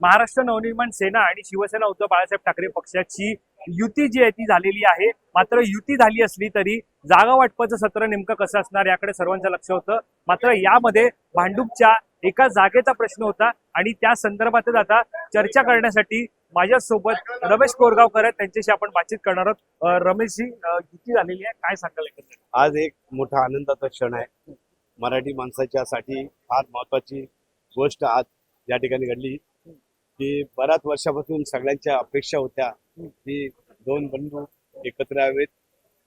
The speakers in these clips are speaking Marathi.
महाराष्ट्र नवनिर्माण सेना आणि शिवसेना उद्धव बाळासाहेब ठाकरे पक्षाची युती जी आहे ती झालेली आहे. मात्र युती झाली असली तरी जागा वाटपाचं सत्र नेमकं कसं असणार याकडे सर्वांचं लक्ष होतं. मात्र यामध्ये भांडूपच्या एका जागेचा प्रश्न होता आणि त्या संदर्भातच आता चर्चा करण्यासाठी माझ्यासोबत रमेश कोरगावकर आहेत. त्यांच्याशी आपण बातचीत करणार आहोत. रमेशजी, युती झालेली आहे, काय सांगाल एकंदरीत? आज एक मोठा आनंदाचा क्षण आहे. मराठी माणसाच्यासाठी फार महत्वाची गोष्ट आज या ठिकाणी घडली की बऱ्याच वर्षापासून सगळ्यांच्या अपेक्षा होत्या की दोन बंधू एकत्र यावेत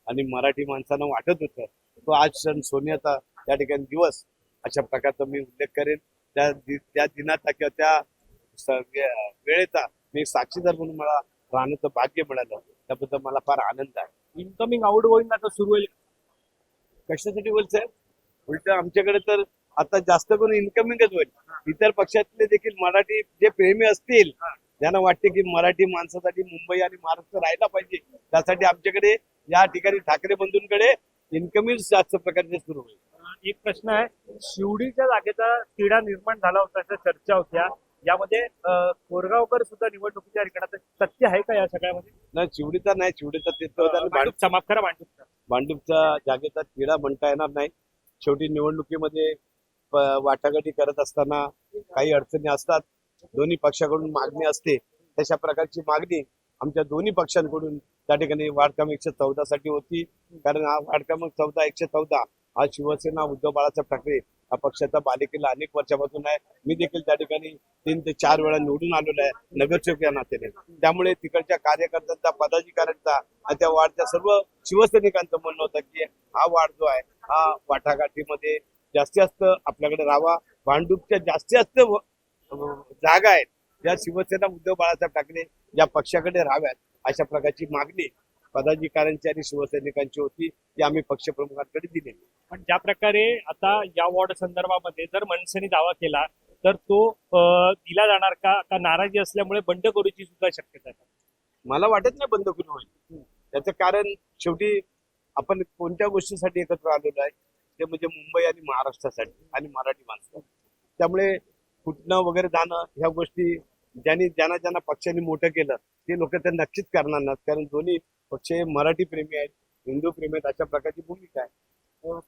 आणि मराठी माणसांना वाटत होतं तो आज क्षण सोन्याचा या ठिकाणी दिवस अशा प्रकारचा मी उल्लेख करेन. त्या दिनाचा किंवा त्या वेळेचा मी साक्षीदार म्हणून मला राहण्याचं भाग्य मिळालं. त्याबद्दल मला फार आनंद आहे. इनकमिंग आउट गोईंग आता सुरू होईल. कशासाठी होईल साहेब? उलट आमच्याकडे तर आता जास्त करून इन्कमिंगच होईल. इतर पक्षातले देखील मराठी जे प्रेमी असतील त्यांना वाटते की मराठी माणसासाठी मुंबई आणि महाराष्ट्र राहायला पाहिजे, त्यासाठी आमच्याकडे या ठिकाणी ठाकरे बंधूंकडे इन्कमिंग जास्त प्रकारचे सुरू होईल. एक प्रश्न आहे, शिवडीच्या जागेचा तिढा निर्माण झाला होता, अशा चर्चा होत्या. यामध्ये कोरगावकर सुद्धा निवडणुकीच्या रिंगणात तथ्य आहे का या सगळ्यामध्ये? नाही, चिवडीचा नाही, चिवडीचा ते माफ करा, भांडूपचा. भांडूपच्या जागेचा तिढा म्हणता येणार नाही. शेवटी निवडणुकीमध्ये वाटाघाटी करत असताना काही अडचणी असतात. दोन्ही पक्षाकडून मागणी असते. तशा प्रकारची मागणी आमच्या दोन्ही पक्षांकडून त्या ठिकाणी वार्ड क्रमांक 114 साठी होती. कारण हा वार्ड क्रमांक 114 हा शिवसेना उद्धव बाळासाहेब ठाकरे हा पक्षाचा बालेकिल्ला अनेक वर्षापासून आहे. मी देखील त्या ठिकाणी 3 ते 4 वेळा निवडून आलेलो आहे नगरसेवक या नात्याने. त्यामुळे तिकडच्या कार्यकर्त्यांचा, पदाधिकाऱ्यांचा आणि त्या वार्डच्या सर्व शिवसैनिकांचं म्हणणं होतं की हा वार्ड जो आहे हा वाटाघाटीमध्ये जास्तीत जास्त आपल्याकडे राहावा. भांडूपच्या जास्तीत जास्त जागा आहेत ज्या शिवसेना उद्धव बाळासाहेब ठाकरे या पक्षाकडे राहाव्यात अशा प्रकारची मागणी पदाधिकाऱ्यांची आणि शिवसैनिकांची होती, ती आम्ही पक्षप्रमुखांकडे दिली. पण ज्या प्रकारे आता या वॉर्ड संदर्भामध्ये जर मनसेने दावा केला तर तो दिला जाणार का नाराजी असल्यामुळे बंडखोरीची सुद्धा शक्यता आहे? मला वाटत नाही बंडखोरी होईल. त्याचं कारण शेवटी आपण कोणत्या गोष्टीसाठी एकत्र आलेलो आहे ते म्हणजे मुंबई आणि महाराष्ट्रासाठी आणि मराठी माणसासाठी. त्यामुळे फुटणं वगैरे जाणं ह्या गोष्टी ज्यांना पक्षाने मोठं केलं ते लोक तर नक्कीच करणार नाहीत. कारण दोन्ही पक्ष मराठी प्रेमी आहेत, हिंदू प्रेमी आहेत, अशा प्रकारची भूमिका आहे.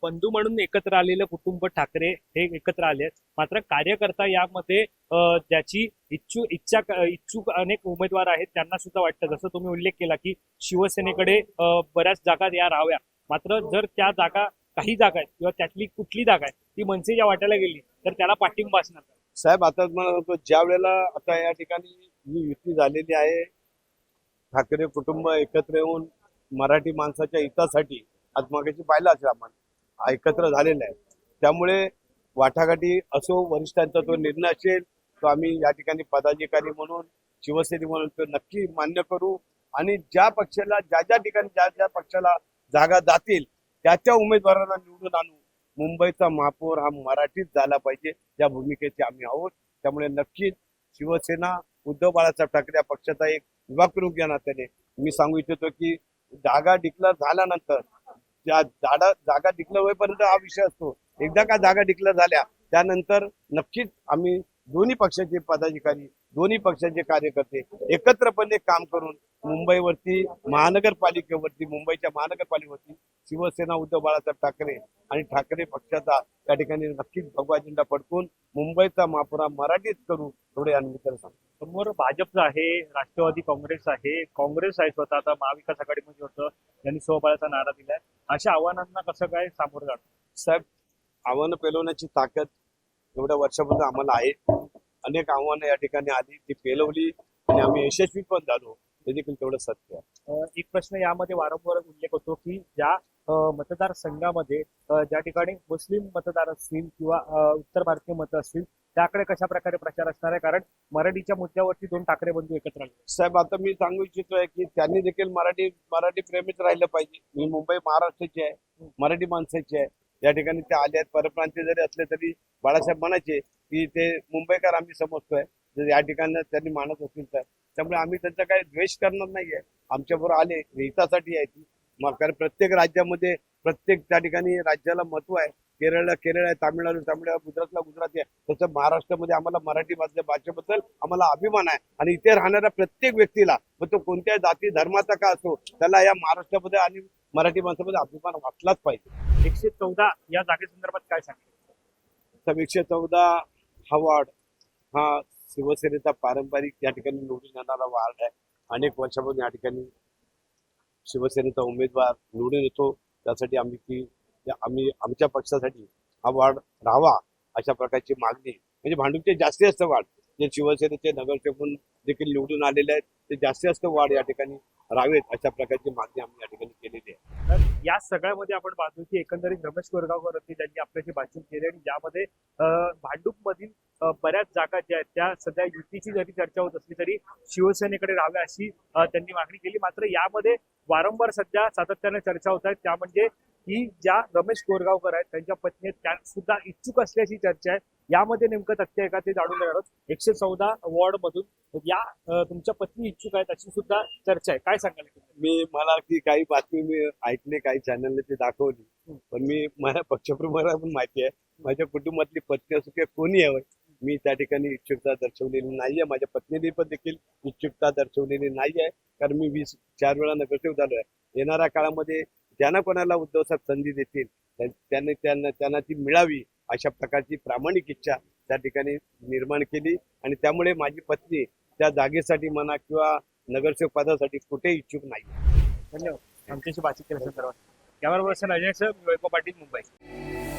बंधू म्हणून एकत्र आलेलं कुटुंब ठाकरे हे एकत्र आले आहेत. मात्र कार्यकर्ता यामध्ये ज्याची इच्छुक अनेक उमेदवार आहेत त्यांना सुद्धा वाटतं, जसं तुम्ही उल्लेख केला की शिवसेनेकडे बऱ्याच जागा या राहाव्या. मात्र जर त्या जागा, काही जागा आहेत किंवा त्यातली कुठली जागा आहे ती मनसेच्या वाट्याला गेली तर त्याला पाठिंबा असणार. साहेब, आता मला ज्या वेळेला आता या ठिकाणी ही युती झालेली आहे, ठाकरे कुटुंब एकत्र येऊन मराठी माणसाच्या हितासाठी आज मागाशी पाहिलं असेल आपण एकत्र झालेलं आहे. त्यामुळे वाटाघाटी असो, वरिष्ठांचा तो निर्णय असेल तो आम्ही या ठिकाणी पदाधिकारी म्हणून, शिवसैनिक म्हणून तो नक्की मान्य करू आणि ज्या पक्षाला ज्या ठिकाणी ज्या पक्षाला जागा जातील त्या उमेदवारांना निवडून आणू. मुंबईचा महापौर हा मराठीत झाला पाहिजे या भूमिकेचे आम्ही आहोत. त्यामुळे नक्कीच शिवसेना उद्धव बाळासाहेब ठाकरे या पक्षाचा एक विभाग प्रमुख या नात्याने मी सांगू इच्छितो की जागा डिक्लेअर झाल्यानंतर जागा डिक्लेअर होईपर्यंत हा विषय असतो. एकदा का जागा डिक्लेअर झाल्या त्यानंतर नक्कीच आम्ही दोन्ही पक्षाचे पदाधिकारी, दोन्ही पक्षाचे कार्यकर्ते एकत्रपणे काम करून मुंबईवरती मुंबईच्या महानगरपालिकेवरती शिवसेना उद्धव बाळासाहेब ठाकरे आणि ठाकरे पक्षाचा त्या ठिकाणी नक्कीच भगवा झेंडा फडकून मुंबईचा महापौर मराठीत करू एवढे आम्ही तर सांगतो. समोर भाजप आहे, राष्ट्रवादी काँग्रेस आहे स्वतः आता महाविकास आघाडीमध्ये होतं, त्यांनी स्वबळाचा नारा दिलाय. अशा आव्हानांना कसं काय सामोरं जातं? साहेब, आव्हानं पेलवण्याची ताकद एवढ्या वर्षापासून आम्हाला आहे. अनेक आव्हानं या ठिकाणी आली, ती पेलवली आणि आम्ही यशस्वी पण झालो, हे देखील तेवढं सत्य आहे. एक प्रश्न यामध्ये वारंवार उल्लेख होतो की ज्या मतदारसंघामध्ये ज्या ठिकाणी मुस्लिम मतदार असतील किंवा उत्तर भारतीय मतं असतील त्याकडे कशा प्रकारे प्रचार असणार आहे, कारण मराठीच्या मुद्द्यावरती दोन ठाकरे बंधू एकत्र आले. साहेब, आता मी सांगू इच्छितोय की त्यांनी देखील मराठी प्रेमीच राहिलं पाहिजे. मी मुंबई महाराष्ट्राची आहे, मराठी माणसाची आहे. या ठिकाणी ते आले आहेत, परप्रांतीय जरी असले तरी बाळासाहेब म्हणायचे की ते मुंबईकर आम्ही समजतोय, जर या ठिकाणी त्यांनी मानत असतील तर. त्यामुळे आम्ही त्यांचा काही द्वेष करणार नाहीये. आमच्याबरोबर आले हितासाठी यायची. कारण प्रत्येक राज्यामध्ये प्रत्येक त्या ठिकाणी राज्याला महत्व आहे. केरळला केरळ आहे, तामिळनाडू तामिळ, गुजरातला गुजराती आहे. तसं महाराष्ट्रामध्ये आम्हाला मराठी भाषेबद्दल आम्हाला अभिमान आहे आणि इथे राहणाऱ्या प्रत्येक व्यक्तीला, मग तो कोणत्या जाती धर्माचा का असो, त्याला या महाराष्ट्रामध्ये आणि मराठी माणसामध्ये अभिमान वाटलाच पाहिजे. 114 या जागेसंदर्भात काय सांगितलं? 114 हा वार्ड हा शिवसेनेचा पारंपरिक या ठिकाणी निवडून येणारा वार्ड आहे. अनेक वर्षापासून या ठिकाणी शिवसेनेचा उमेदवार निवडून येतो. त्यासाठी आम्ही आमच्या पक्षासाठी हा वार्ड राहावा अशा प्रकारची मागणी, म्हणजे भांडूपचे जास्तीत जास्त वार्ड जे शिवसेनेचे नगरसेवक देखील निवडून आलेले आहेत ते जास्तीत जास्त वार्ड या ठिकाणी राहावेत अशा प्रकारची मागणी आम्ही या ठिकाणी केलेली आहे. तर या सगळ्यामध्ये आपण पाहतो की एकंदरीत रमेश कोरगावकर होते, त्यांनी आपल्याशी बातचीत केली आणि ज्यामध्ये भांडूपमधील बऱ्याच जागा ज्या आहेत त्या सध्या युतीची जरी चर्चा होत असली तरी शिवसेनेकडे राहाव्या अशी त्यांनी मागणी केली. मात्र यामध्ये वारंवार सध्या सातत्याने चर्चा होत आहेत, त्या म्हणजे की ज्या रमेश कोरगावकर आहेत त्यांच्या पत्नी आहेत त्या सुद्धा इच्छुक असल्याची चर्चा आहे. यामध्ये नेमकं तथ्य आहे का ते जाणून घेणार आहोत. 114 वॉर्ड मधून या तुमच्या पत्नी इच्छुक आहेत अशी सुद्धा चर्चा आहे, काय सांगाल? मला ती काही बातमी मी ऐकले, काही चॅनलने ती दाखवली, पण माझ्या पक्षप्रमुखाला पण माहिती आहे, माझ्या कुटुंबातली पत्नी असो किंवा कोणी आहे, मी त्या ठिकाणी इच्छुकता दर्शवलेली नाहीये. माझ्या पत्नीने पण देखील इच्छुकता दर्शवलेली नाहीये, कारण मी 4 वेळा नगरसेवक झालो आहे. येणाऱ्या काळामध्ये ज्यांना कोणाला उद्धव साहेब संधी देतील त्यांना ती मिळावी अशा प्रकारची प्रामाणिक इच्छा त्या ठिकाणी निर्माण केली आणि त्यामुळे माझी पत्नी त्या जागेसाठी म्हणा किंवा नगरसेवक पदासाठी कुठे इच्छुक नाही. धन्यवाद आमच्याशी बातचीत केल्याच्या संदर्भात. कॅमेरा पर्सन अजय सर, वैभव पाटील, मुंबई.